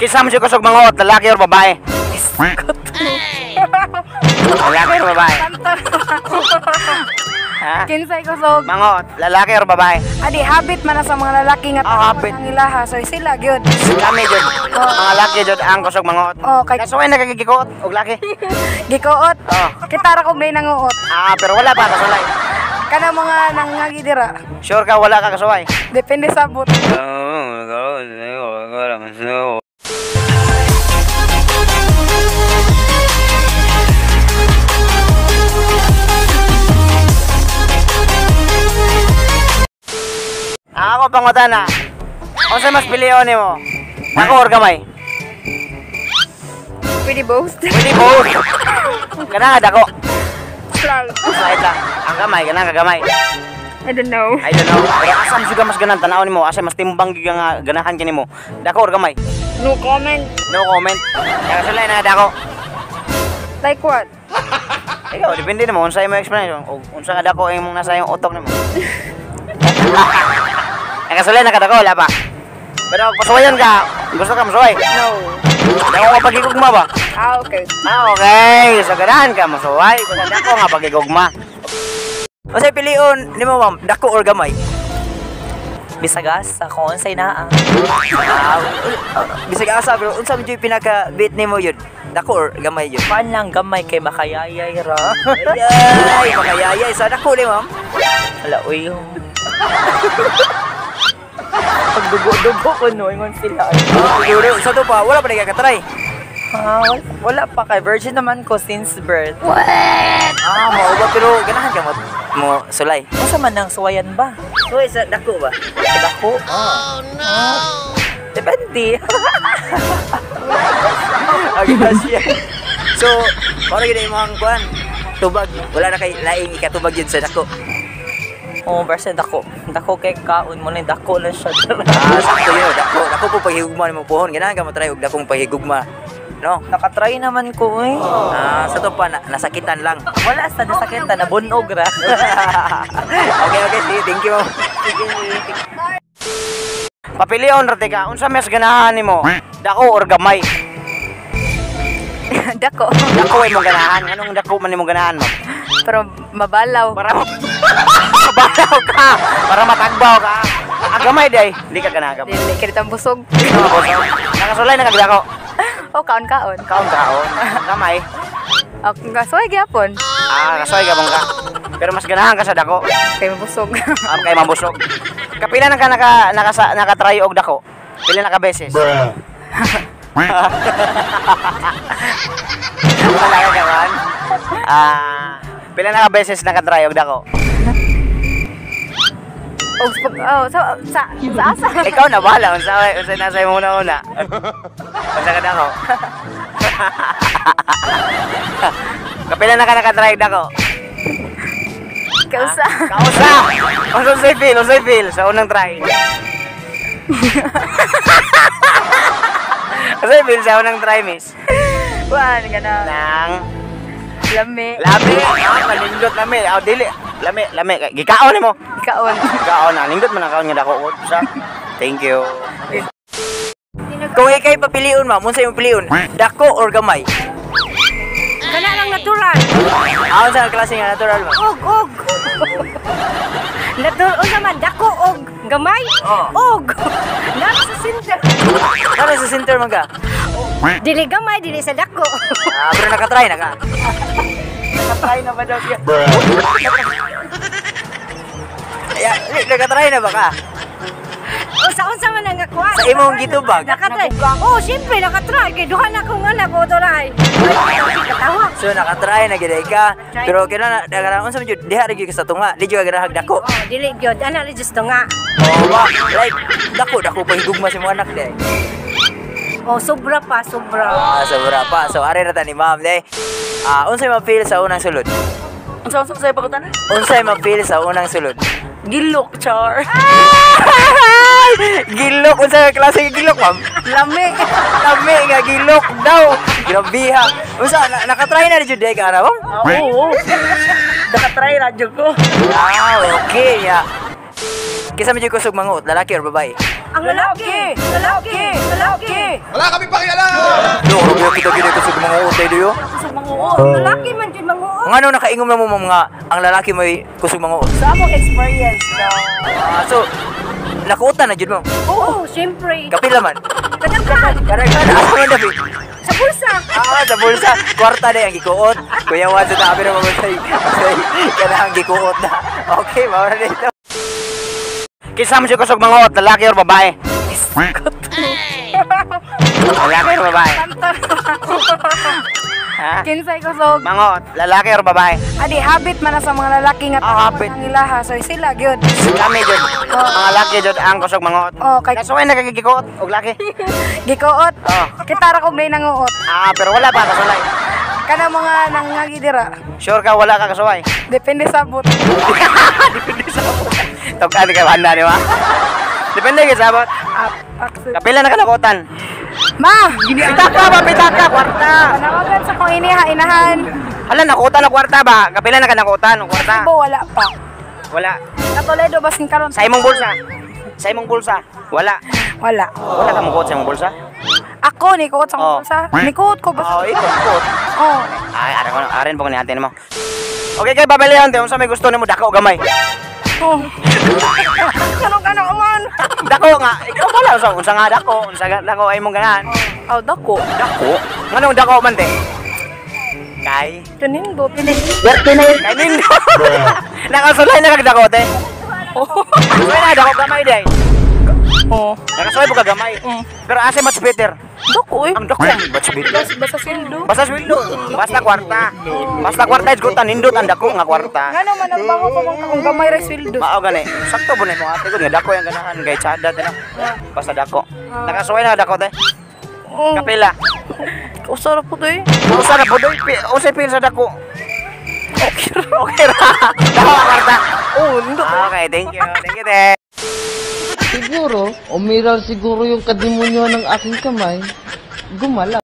Kisa mo siya kusog manguot, lalaki or babae? Lalaki or babae? Ha? Kinsay kusog. Manguot, lalaki or babae? Adi, habit man na sa mga lalaki nga habit. ang ilaha. So, sila, gyud. Kami jud, mga laki jud ang kusog manguot. Kay Kasuway nagagigikuot, og laki. gikuot. Oh. Kita ra kog nay nanguot. Pero wala pa kasulay. Kana mga nangagi dira. Sure ka wala ka kasuway? Depende sa but. Ako pangutana. O sa mas piliyon mo? Ako or gamay? Pwede both. Pwede both. Kana nga dako. Lalo. Side lang. Ang gamay, kana nga gamay. I don't know. I don't know. Kaya asam juga mas ganan tanaw nimo, asa mas timbang giga nga ganahan kini mo. Dako or gamay? No comment. No comment. Kaya sulay na dako. Like what? Ikaw, depende nimo unsa imong explanation. O unsa nga dako imong nasa imong utok nimo. Kaya sulay na kadako wala pa. Pero pasuwayan ka, gusto ka masuway? No. Dako ka pagigugma ba? Okay. Okay. So ganahan ka masuway. Kung dako nga pagigugma. O say piliun nimo ma'am, dako or gamay? Bisag asa kung unsay naa. Bisag asa bro, unsa man jud pinaka-bit nimo yun? Dako or gamay yun? Paan lang gamay kay makayayay ra. Ay, makayayay sa dako ni ma'am. Hala, uy. Pagdugo-dugo ko no, ingon sila. Siguro, sa to pa, wala pa nagkakatry. Wala pa kay virgin naman ko since birth. Mao ba pero ganahan ka mo sulay. Unsa man ang suwayan ba? Uy, sa dako ba? Dako? Oh no. Depende. Agad So, para gid imong kuan, tubag, wala na kay laing ikatubag yun sa dako. Oh, verse dako. Dako kay kaon mo ni dako lang siya. Sakto yun, dako po paghigugma nimo pohon, ganahan ka mo try og dakong paghigugma. No? Nakatry naman ko eh. Sa to pa nasakitan lang. Wala sa nasakitan na bunog ra. Okay, sige, thank you. Papilion ra ka, unsa mas ganahan nimo? Dako or gamay? Dako. Dako ay mong ganahan. Anong dako man nimo ganahan mo? Pero mabalaw. Para mabalaw ka, para matagbaw ka. Gamay day, di ka ganahan. Dili kita busog. Nakasulay na kagdako. Kaon-kaon. Kaon. Gamay. Kasuway gyapon. Kasoy ka bang ka. Pero mas ganahan ka sa dako. Kay mabusog. Kay mabusog. Kapila na ka nakatry og dako? Pila na ka beses? Wala ka kaman? Pila na ka beses nakatry og dako? Sa asa. Ikaw na bala, unsa nasa imo una. Unsa ka dako? Kapila na ka nakatry og dako? Kausa. Unsa feel sa unang try? Unsa feel sa unang try, miss? Kuan kana. Nang Lami. Malindot lami. Dili. Lami. Gikaon nimo. Kaon. Gikaon na. Lindot man ang kaon nga dako. Thank you. Kung ikay papiliun ma'am, unsa imong piliun? Dako or gamay? Kana lang natural. Unsa ang klase nga natural ma'am? Og. Natural unsa man dako og gamay? Og. Nasa sa center. Ano sa center man ka? Dili gamay, dili sa dako. Pero nakatry na ka. Nakatry na ba daw siya? Nakatry na ba ka? Unsa man ang kuha? Sa imong gitubag? Nakatry. Siyempre nakatry kay duha na kong anak ko doray. Katawa. So nakatry na gid ka. Pero kina na unsa man jud diha ra gyud ka sa tunga, di jud ka ganahag dako. Dili gyud ana just nga. Ba, like dako pa higugma sa mga anak day. Sobra pa. Sobra pa. So ari ra ta ni ma'am day. Unsay ma-feel sa unang sulod? Unsa say pagutan? Unsay ma-feel sa unang sulod? Gilok char. Gilok, unsa klase nga gilok, ma'am? Lami. Lami nga gilok daw. Grabe ha. Unsa nakatry na jud day ka ara, ma'am? Oo. Nakatry radyo ko. Okay ya. Kisa medyo kusog manguot, lalaki or babae? Ang lalaki. Wala kami kayo? Sa manguot. Lalaki man dyan manguot. Ngano nakaingom na mo mga ang lalaki may kusog manguot. Sa among experience na So nakuutan na jud mo. Oo, siyempre. Kapila man. Kadaghan. Kada asa man dabi. Sa bulsa. Sa bulsa, kwarta na yung gikuot. Kuya Juan sa tabi na mamatay. Kana ang gikuot na. Okay, mawala dito. Kisa mo siya kusog manguot, lalaki or babae? Lalaki or babae? Ha? Kinsay kusog. Manguot, lalaki or babae? Adi, habit man na sa mga lalaki nga habit. ang ilaha. So, sila, gyud. Kami jud, mga laki jud ang kusog manguot. Oh, kay Kasuway nagagigikuot og laki. gikuot. Oh. Kita ra kog nay nanguot. Pero wala pa kasulay. Kana mga nangagi dira. Sure ka wala ka kasuway? Depende sa but. Depende sa Tog-ani ka handa di ba? Depende ka sabot. Kapila na kanakutan. Ma, Pitaka, kwarta. panawagan sa kong inahan. Hala, nakutan na kwarta ba? Kapila na kanakutan, kwarta. Ibo, wala pa. Wala. Katoledo, basing karon. Sa imong bulsa. Sa imong bulsa. Wala. Wala. Wala ka mukot sa imong bulsa? Ako, nikot sa Oh. bulsa. Nikot ko, basta. Ikot. Oh. Ay, arin po ni atin mo. Okay, kay babalihan tayo. Unsa may gusto nimo dako o gamay? Oh. Kanong uman. Dako nga. Ikaw wala unsa nga dako. Unsa nga dako ay mong ganahan. Oh, dako. Dako? Nganong dako man te? Kay Kanindot. Kay nindo. Nakasulay na kag dako te. Sulay na dako gamay day. Oh. Nakasulay po ka gamay. Pero asa much better? Dako, eh. Ang dako much better. Basta sildo. Basta sweldo. Basta kwarta. Basta kwarta is gutan nindot ang dako nga kwarta. Nga naman, ang bago pa mong kakong gamay ray sildo. Mao gani. Sakto po ni mo ate ko nga dako yang ganahan kay tsada te na. Basta dako. Nakasulay na dako te. Oh. Kapila. Usara po to eh. Usa na po doy. Usa pil sa dako. Okay ra. Dako kwarta. Oh, hindi. Okay, thank you. Thank you te. Siguro, umiral siguro yung kadimonyo ng aking kamay. Gumalaw.